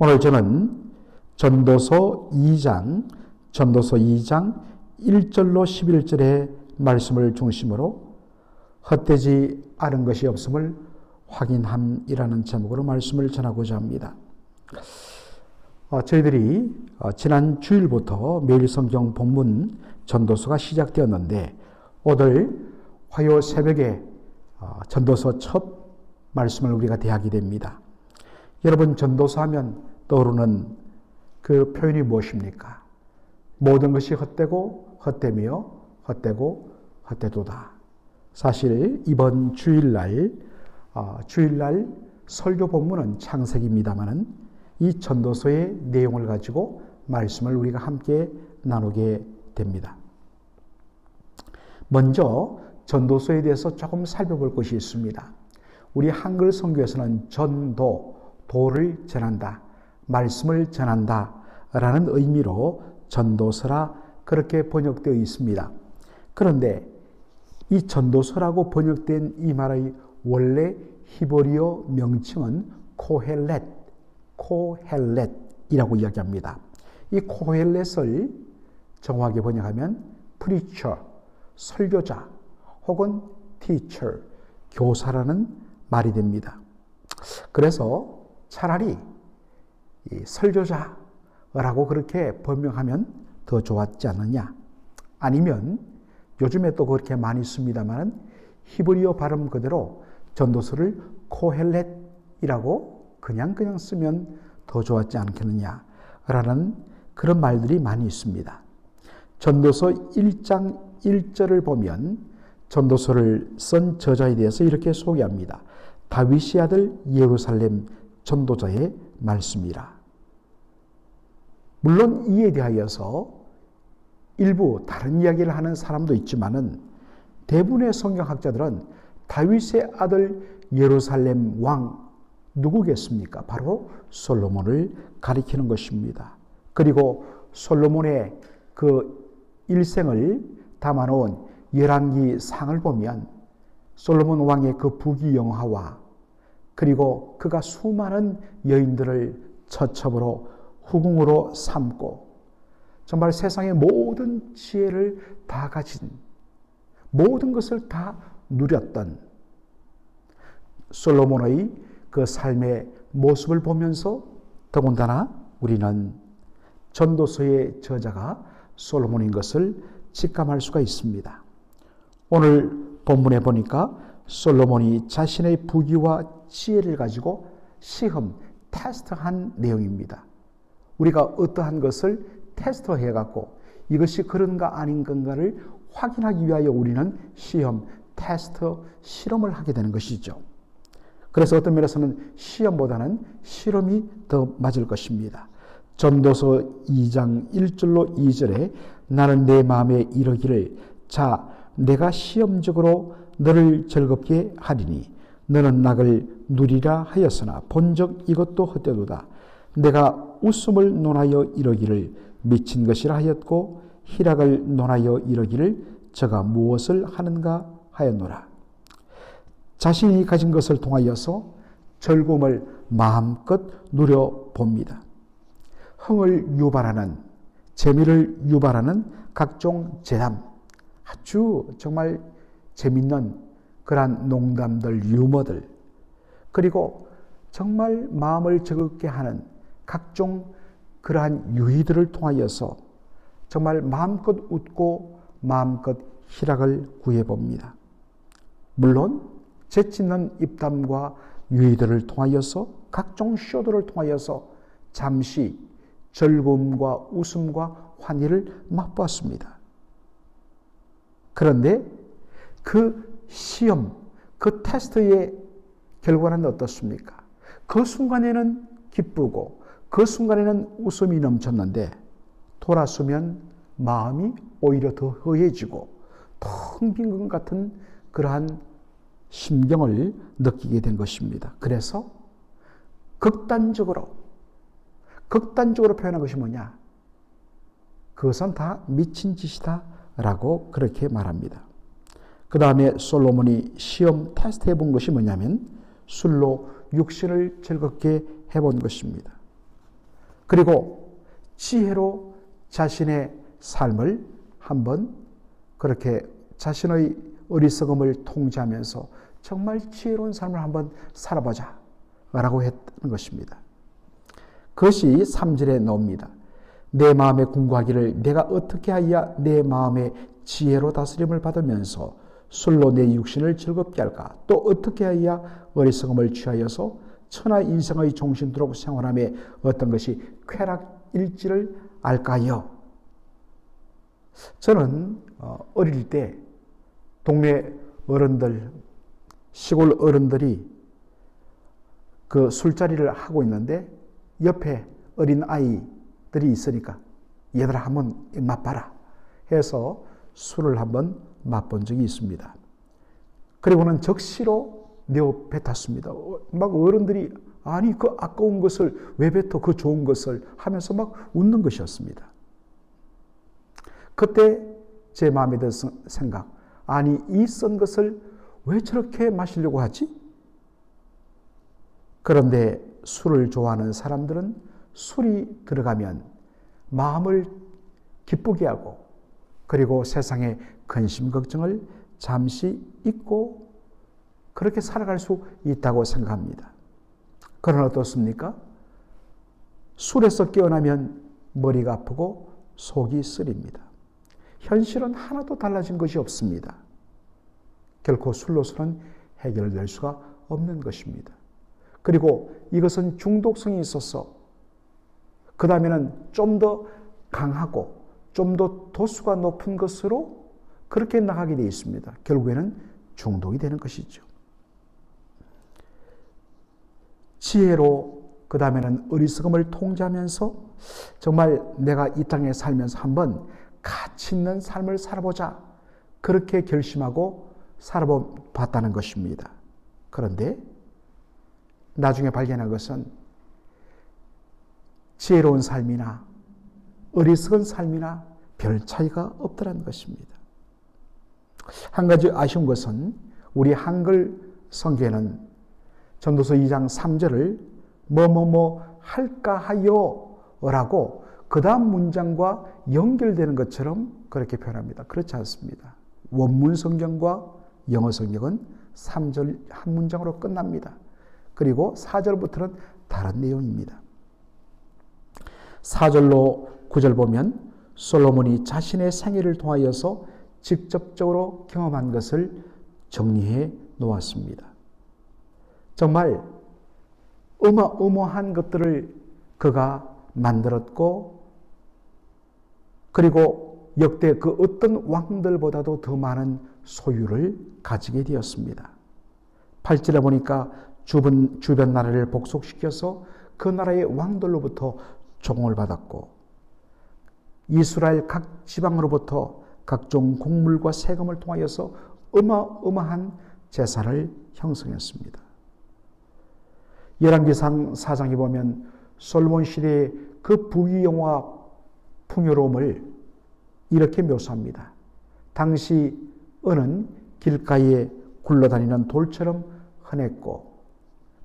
오늘 저는 전도서 2장 1절로 11절의 말씀을 중심으로 헛되지 않은 것이 없음을 확인함이라는 제목으로 말씀을 전하고자 합니다. 저희들이 지난 주일부터 매일 성경 본문 전도서가 시작되었는데 오늘 화요 새벽에 전도서 첫 말씀을 우리가 대하게 됩니다. 여러분, 전도서 하면 떠오르는 그 표현이 무엇입니까? 모든 것이 헛되고 헛되며 헛되고 헛되도다. 사실 이번 주일날 설교 본문은 창세기입니다마는 이 전도서의 내용을 가지고 말씀을 우리가 함께 나누게 됩니다. 먼저 전도서에 대해서 조금 살펴볼 것이 있습니다. 우리 한글 성경에서는 도를 전한다, 말씀을 전한다 라는 의미로 전도서라 그렇게 번역되어 있습니다. 그런데 이 전도서라고 번역된 이 말의 원래 히브리어 명칭은 코헬렛이라고 이야기합니다. 이 코헬렛을 정확하게 번역하면 preacher, 설교자 혹은 teacher, 교사라는 말이 됩니다. 그래서 차라리 이 설교자라고 그렇게 번역하면 더 좋았지 않느냐? 아니면 요즘에 또 그렇게 많이 씁니다만 히브리어 발음 그대로 전도서를 코헬렛이라고 그냥 쓰면 더 좋았지 않겠느냐라는 그런 말들이 많이 있습니다. 전도서 1장 1절을 보면 전도서를 쓴 저자에 대해서 이렇게 소개합니다. 다윗의 아들 예루살렘 전도자의 말씀이라. 물론 이에 대하여서 일부 다른 이야기를 하는 사람도 있지만은 대부분의 성경학자들은 다윗의 아들 예루살렘 왕 누구겠습니까? 바로 솔로몬을 가리키는 것입니다. 그리고 솔로몬의 그 일생을 담아놓은 열왕기 상을 보면 솔로몬 왕의 그 부귀영화와 그리고 그가 수많은 여인들을 처첩으로 후궁으로 삼고 정말 세상의 모든 지혜를 다 가진 모든 것을 다 누렸던 솔로몬의 그 삶의 모습을 보면서 더군다나 우리는 전도서의 저자가 솔로몬인 것을 직감할 수가 있습니다. 오늘 본문에 보니까 솔로몬이 자신의 부귀와 지혜를 가지고 시험, 테스트한 내용입니다. 우리가 어떠한 것을 테스트해갖고 이것이 그런가 아닌 건가를 확인하기 위하여 우리는 시험, 테스트, 실험을 하게 되는 것이죠. 그래서 어떤 면에서는 시험보다는 실험이 더 맞을 것입니다. 전도서 2장 1절로 2절에 나는 내 마음에 이르기를 자 내가 시험적으로 너를 즐겁게 하리니 너는 낙을 누리라 하였으나 본적 이것도 헛되도다. 내가 웃음을 논하여 이르기를 미친 것이라 하였고 희락을 논하여 이르기를 저가 무엇을 하는가 하였노라. 자신이 가진 것을 통하여서 즐거움을 마음껏 누려봅니다. 흥을 유발하는, 재미를 유발하는 각종 재담, 아주 정말 재밌는 그러한 농담들, 유머들, 그리고 정말 마음을 즐겁게 하는 각종 그러한 유희들을 통하여서 정말 마음껏 웃고 마음껏 희락을 구해봅니다. 물론 재치있는 입담과 유희들을 통하여서 각종 쇼들을 통하여서 잠시 즐거움과 웃음과 환희를 맛보았습니다. 그런데 그 시험, 그 테스트의 결과는 어떻습니까? 그 순간에는 기쁘고 그 순간에는 웃음이 넘쳤는데 돌아서면 마음이 오히려 더 허해지고 텅 빈 것 같은 그러한 심경을 느끼게 된 것입니다. 그래서 극단적으로 표현한 것이 뭐냐? 그것은 다 미친 짓이다 라고 그렇게 말합니다. 그 다음에 솔로몬이 시험 테스트 해본 것이 뭐냐면 술로 육신을 즐겁게 해본 것입니다. 그리고 지혜로 자신의 삶을 한번 그렇게 자신의 어리석음을 통제하면서 정말 지혜로운 삶을 한번 살아보자 라고 했던 것입니다. 그것이 3절에 나옵니다. 내 마음에 궁구하기를 내가 어떻게 하여야 내 마음의 지혜로 다스림을 받으면서 술로 내 육신을 즐겁게 할까? 또 어떻게 하여야 어리석음을 취하여서 천하 인생의 종신도록 생활함에 어떤 것이 쾌락일지를 알까요? 저는 어릴 때 동네 어른들, 시골 어른들이 그 술자리를 하고 있는데 옆에 어린 아이들이 있으니까 얘들아 한번 맛봐라 해서 술을 한번 맛본 적이 있습니다. 그리고는 적시로 내어 뱉었습니다. 막 어른들이 아니 그 아까운 것을 왜 뱉어 그 좋은 것을 하면서 막 웃는 것이었습니다. 그때 제 마음에 든 생각, 아니 이 쓴 것을 왜 저렇게 마시려고 하지? 그런데 술을 좋아하는 사람들은 술이 들어가면 마음을 기쁘게 하고 그리고 세상의 근심 걱정을 잠시 잊고 그렇게 살아갈 수 있다고 생각합니다. 그러나 어떻습니까? 술에서 깨어나면 머리가 아프고 속이 쓰립니다. 현실은 하나도 달라진 것이 없습니다. 결코 술로서는 해결될 수가 없는 것입니다. 그리고 이것은 중독성이 있어서 그 다음에는 좀 더 강하고 좀 더 도수가 높은 것으로 그렇게 나가게 되어 있습니다. 결국에는 중독이 되는 것이죠. 지혜로 그 다음에는 어리석음을 통제하면서 정말 내가 이 땅에 살면서 한번 가치 있는 삶을 살아보자 그렇게 결심하고 살아봤다는 것입니다. 그런데 나중에 발견한 것은 지혜로운 삶이나 어리석은 삶이나 별 차이가 없더라는 것입니다. 한 가지 아쉬운 것은 우리 한글 성경에는 전도서 2장 3절을 뭐뭐뭐 할까 하여 라고 그 다음 문장과 연결되는 것처럼 그렇게 표현합니다. 그렇지 않습니다. 원문 성경과 영어 성경은 3절 한 문장으로 끝납니다. 그리고 4절부터는 다른 내용입니다. 4절로 9절 보면 솔로몬이 자신의 생애를 통하여서 직접적으로 경험한 것을 정리해 놓았습니다. 정말 어마어마한 것들을 그가 만들었고 그리고 역대 그 어떤 왕들보다도 더 많은 소유를 가지게 되었습니다. 8절에 보니까 주변 나라를 복속시켜서 그 나라의 왕들로부터 종을 받았고 이스라엘 각 지방으로부터 각종 곡물과 세금을 통하여서 어마어마한 재산을 형성했습니다. 열왕기상 4장에 보면 솔로몬 시대의 그 부귀영화 풍요로움을 이렇게 묘사합니다. 당시 은은 길가에 굴러다니는 돌처럼 흔했고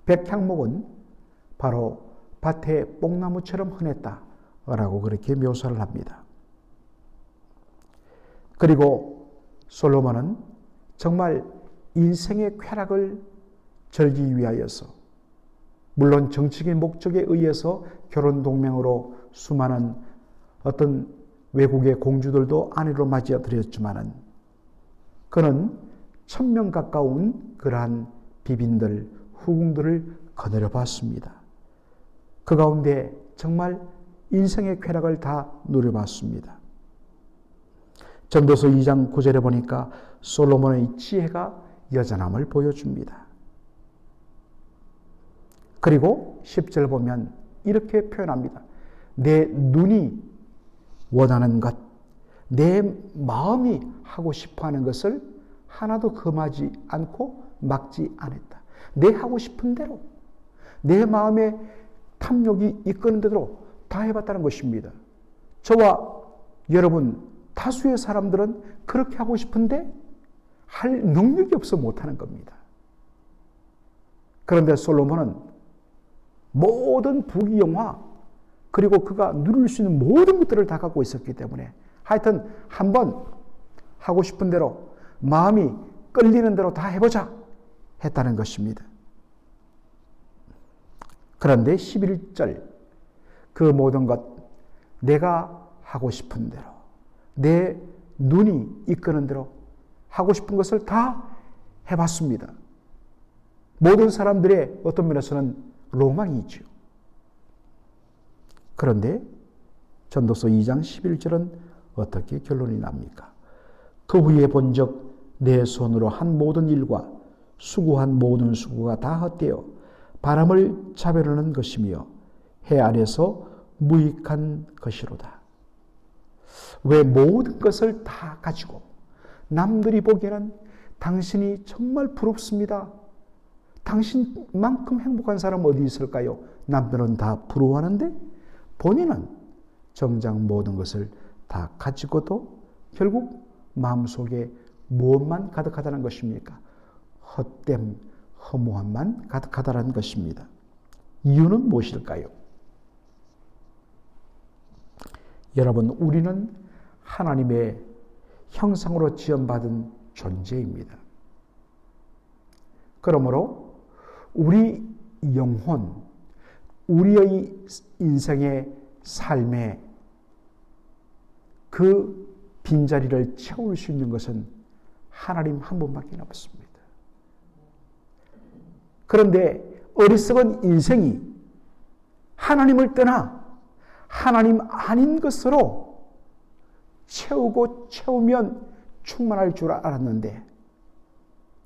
백향목은 바로 밭의 뽕나무처럼 흔했다라고 그렇게 묘사를 합니다. 그리고 솔로몬은 정말 인생의 쾌락을 즐기기 위하여서 물론 정치적인 목적에 의해서 결혼 동맹으로 수많은 어떤 외국의 공주들도 아내로 맞이해드렸지만은 그는 1000명 가까운 그러한 비빈들, 후궁들을 거느려 봤습니다. 그 가운데 정말 인생의 쾌락을 다 누려봤습니다. 전도서 2장 9절에 보니까 솔로몬의 지혜가 여전함을 보여줍니다. 그리고 10절 보면 이렇게 표현합니다. 내 눈이 원하는 것, 내 마음이 하고 싶어하는 것을 하나도 금하지 않고 막지 않았다. 내 하고 싶은 대로, 내 마음의 탐욕이 이끄는 대로 다 해봤다는 것입니다. 저와 여러분 다수의 사람들은 그렇게 하고 싶은데 할 능력이 없어 못하는 겁니다. 그런데 솔로몬은 모든 부귀영화 그리고 그가 누릴 수 있는 모든 것들을 다 갖고 있었기 때문에 하여튼 한번 하고 싶은 대로 마음이 끌리는 대로 다 해보자 했다는 것입니다. 그런데 11절 그 모든 것 내가 하고 싶은 대로 내 눈이 이끄는 대로 하고 싶은 것을 다 해봤습니다. 모든 사람들의 어떤 면에서는 로망이죠. 그런데 전도서 2장 11절은 어떻게 결론이 납니까? 그 후에 본즉 내 손으로 한 모든 일과 수고한 모든 수고가 다 헛되어 바람을 잡으려는 것이며 해 아래서 무익한 것이로다. 왜 모든 것을 다 가지고 남들이 보기에는 당신이 정말 부럽습니다. 당신만큼 행복한 사람 어디 있을까요? 남들은 다 부러워하는데 본인은 정작 모든 것을 다 가지고도 결국 마음속에 무엇만 가득하다는 것입니까? 헛됨, 허무함만 가득하다는 것입니다. 이유는 무엇일까요? 여러분, 우리는 하나님의 형상으로 지음받은 존재입니다. 그러므로 우리 영혼, 우리의 인생의 삶에 그 빈자리를 채울 수 있는 것은 하나님 한 분밖에 없습니다. 그런데 어리석은 인생이 하나님을 떠나 하나님 아닌 것으로 채우면 충만할 줄 알았는데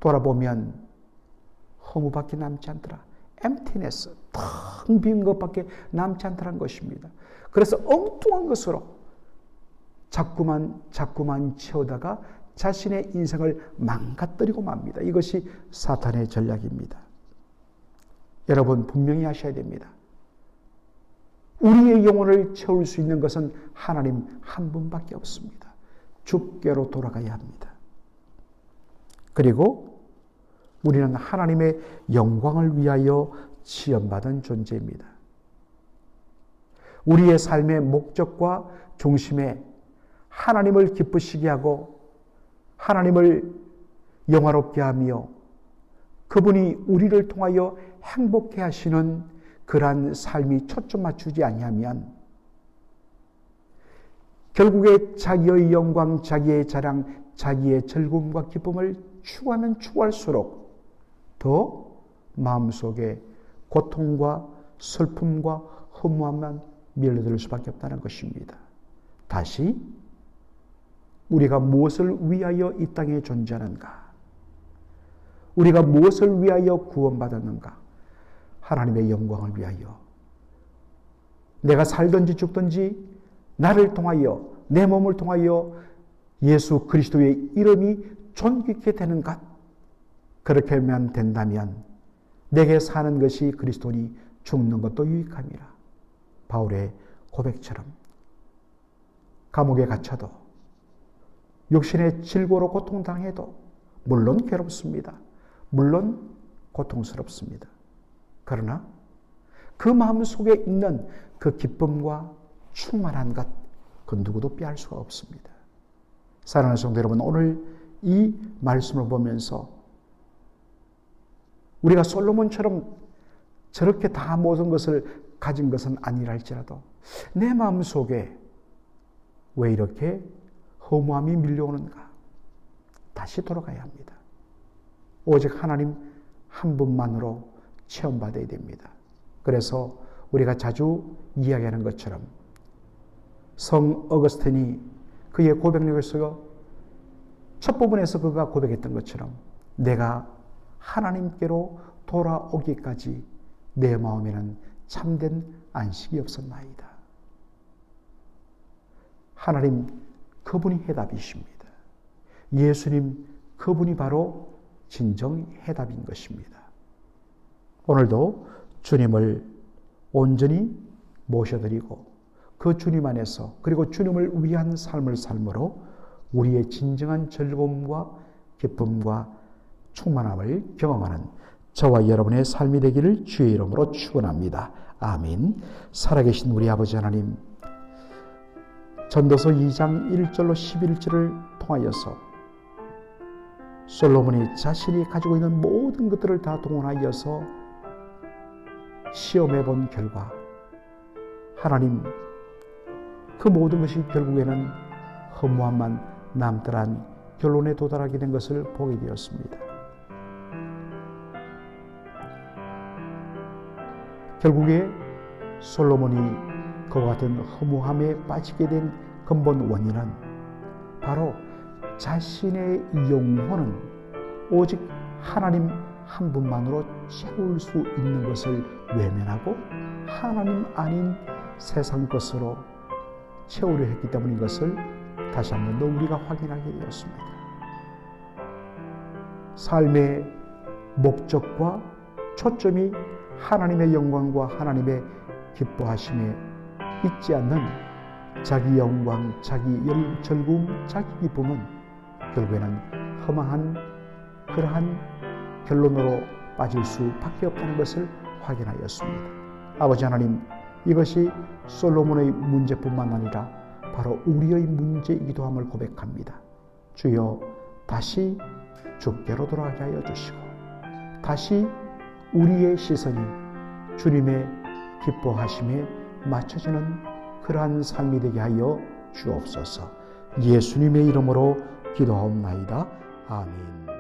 돌아보면 허무밖에 남지 않더라. emptiness, 텅 빈 것밖에 남지 않더라는 것입니다. 그래서 엉뚱한 것으로 자꾸만 채우다가 자신의 인생을 망가뜨리고 맙니다. 이것이 사탄의 전략입니다. 여러분 분명히 하셔야 됩니다. 우리의 영혼을 채울 수 있는 것은 하나님 한 분밖에 없습니다. 주께로 돌아가야 합니다. 그리고 우리는 하나님의 영광을 위하여 지음받은 존재입니다. 우리의 삶의 목적과 중심에 하나님을 기쁘시게 하고 하나님을 영화롭게 하며 그분이 우리를 통하여 행복해 하시는 그러한 삶이 초점 맞추지 아니하면 결국에 자기의 영광, 자기의 자랑, 자기의 즐거움과 기쁨을 추구하면 추구할수록 더 마음속에 고통과 슬픔과 허무함만 밀려들 수밖에 없다는 것입니다. 다시 우리가 무엇을 위하여 이 땅에 존재하는가? 우리가 무엇을 위하여 구원받았는가? 하나님의 영광을 위하여. 내가 살든지 죽든지 나를 통하여 내 몸을 통하여 예수 그리스도의 이름이 존귀케 되는 것. 그렇게 하면 된다면 내게 사는 것이 그리스도니 죽는 것도 유익함이라. 바울의 고백처럼 감옥에 갇혀도 육신의 질고로 고통당해도 물론 괴롭습니다. 물론 고통스럽습니다. 그러나 그 마음속에 있는 그 기쁨과 충만한 것, 그 누구도 빼앗을 수가 없습니다. 사랑하는 성도 여러분, 오늘 이 말씀을 보면서 우리가 솔로몬처럼 저렇게 다 모든 것을 가진 것은 아니라 할지라도 내 마음속에 왜 이렇게 허무함이 밀려오는가? 다시 돌아가야 합니다. 오직 하나님 한 분만으로 체험받아야 됩니다. 그래서 우리가 자주 이야기하는 것처럼 성 어거스틴이 그의 고백력에서 첫 부분에서 그가 고백했던 것처럼 내가 하나님께로 돌아오기까지 내 마음에는 참된 안식이 없었나이다. 하나님 그분이 해답이십니다. 예수님 그분이 바로 진정 해답인 것입니다. 오늘도 주님을 온전히 모셔드리고 그 주님 안에서 그리고 주님을 위한 삶을 삶으로 우리의 진정한 즐거움과 기쁨과 충만함을 경험하는 저와 여러분의 삶이 되기를 주의 이름으로 축원합니다. 아멘. 살아계신 우리 아버지 하나님, 전도서 2장 1절로 11절을 통하여서 솔로몬이 자신이 가지고 있는 모든 것들을 다 동원하여서 시험해 본 결과 하나님, 그 모든 것이 결국에는 허무함만 남더란 결론에 도달하게 된 것을 보게 되었습니다. 결국에 솔로몬이 그와 같은 허무함에 빠지게 된 근본 원인은 바로 자신의 영혼은 오직 하나님 한 분만으로 채울 수 있는 것을 외면하고 하나님 아닌 세상 것으로 채우려 했기 때문인 것을 다시 한 번 더 우리가 확인하게 되었습니다. 삶의 목적과 초점이 하나님의 영광과 하나님의 기뻐하심에 있지 않는 자기 영광, 자기 즐거움, 자기 기쁨은 결국에는 허망한 그러한 결론으로 빠질 수밖에 없다는 것을 확인하였습니다. 아버지 하나님, 이것이 솔로몬의 문제뿐만 아니라 바로 우리의 문제이기도 함을 고백합니다. 주여, 다시 주께로 돌아가게 하여 주시고 다시 우리의 시선이 주님의 기뻐하심에 맞춰지는 그러한 삶이 되게 하여 주옵소서. 예수님의 이름으로 기도하옵나이다. 아멘.